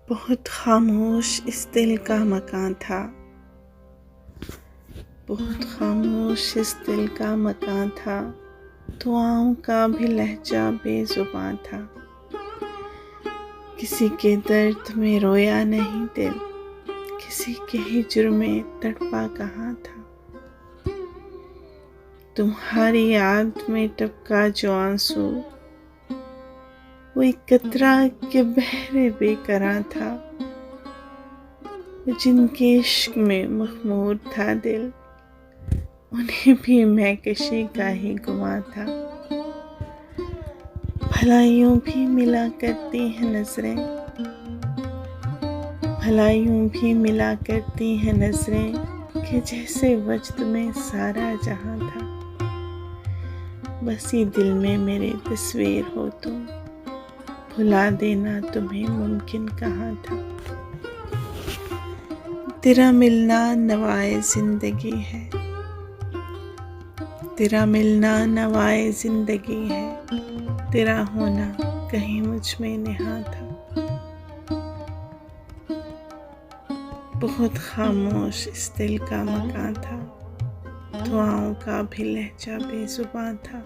बहुत खामोश इस दिल का मकान था। बहुत खामोश इस दिल का मकान था। दुआओं का भी लहजा बेजुबान था। किसी के दर्द में रोया नहीं दिल, किसी के हिज्र में तड़पा कहाँ था। तुम्हारी याद में टपका जो आंसू, वो एक कतरा के बहरे बेकरां था। जिनके इश्क में मखमूर था दिल, उन्हें भी महकशी का ही गुमा था। भला यूं भी मिला करती हैं नजरें, भला यूं भी मिला करती हैं नजरें, कि जैसे वजद में सारा जहां था। बस ये दिल में मेरे तस्वीर हो तुम, भुला देना तुम्हें मुमकिन कहाँ था। तेरा मिलना नवाए जिंदगी है, तेरा मिलना नवाए जिंदगी है, तेरा होना कहीं मुझ में नेहा था। बहुत खामोश इस दिल का मकान था। दुआओं का भी लहजा बेजुबान था।